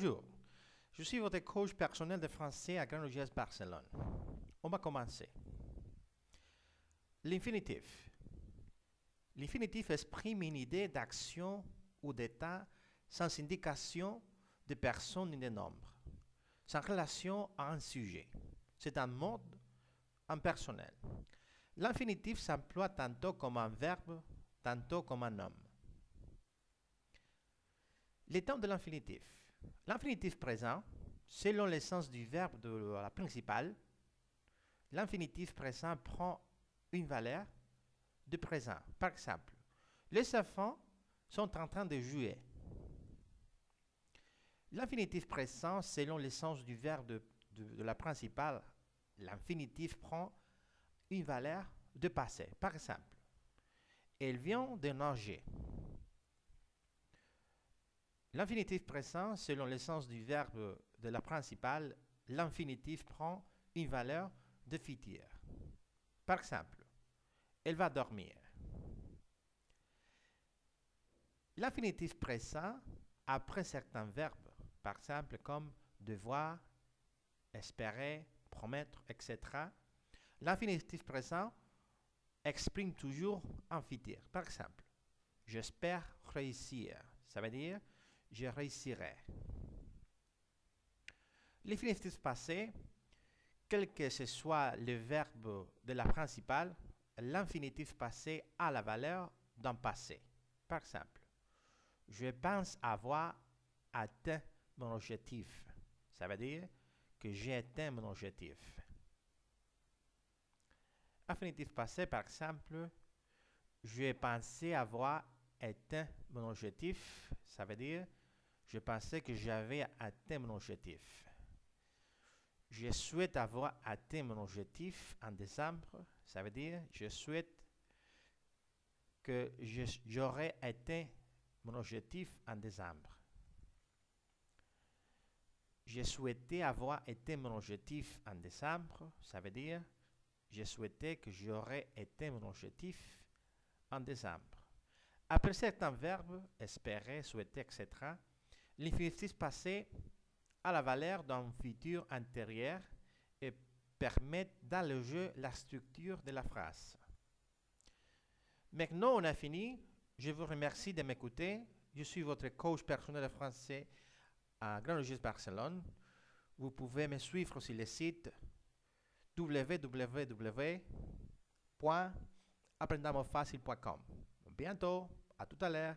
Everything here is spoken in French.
Bonjour, je suis votre coach personnel de français à Granollers Barcelone. On va commencer. L'infinitif. L'infinitif exprime une idée d'action ou d'état sans indication de personne ni de nombre, sans relation à un sujet. C'est un mode impersonnel. L'infinitif s'emploie tantôt comme un verbe, tantôt comme un homme. Les temps de l'infinitif. L'infinitif présent, selon le sens du verbe de la principale, l'infinitif présent prend une valeur de présent. Par exemple, les enfants sont en train de jouer. L'infinitif présent, selon le sens du verbe de la principale, l'infinitif prend une valeur de passé. Par exemple, elle vient de nager. L'infinitif présent, selon le sens du verbe de la principale, l'infinitif prend une valeur de futur. Par exemple, elle va dormir. L'infinitif présent, après certains verbes, par exemple comme devoir, espérer, promettre, etc., l'infinitif présent exprime toujours un futur. Par exemple, j'espère réussir. Ça veut dire je réussirai. L'infinitif passé, quel que ce soit le verbe de la principale, l'infinitif passé a la valeur d'un passé. Par exemple, je pense avoir atteint mon objectif. Ça veut dire que j'ai atteint mon objectif. Infinitif passé, par exemple, je pensais avoir atteint mon objectif. Ça veut dire je pensais que j'avais atteint mon objectif. Je souhaite avoir atteint mon objectif en décembre. Ça veut dire je souhaite que j'aurai atteint mon objectif en décembre. Je souhaitais avoir atteint mon objectif en décembre. Ça veut dire je souhaitais que j'aurais atteint mon objectif en décembre. Après certains verbes, espérer, souhaiter, etc., l'infinitif passé a la valeur d'un futur antérieur et permet d'alléger la structure de la phrase. Maintenant, on a fini. Je vous remercie de m'écouter. Je suis votre coach personnel de français à Granollers Barcelone. Vous pouvez me suivre sur le site www.aprendamosfacil.com. Bientôt, à tout à l'heure.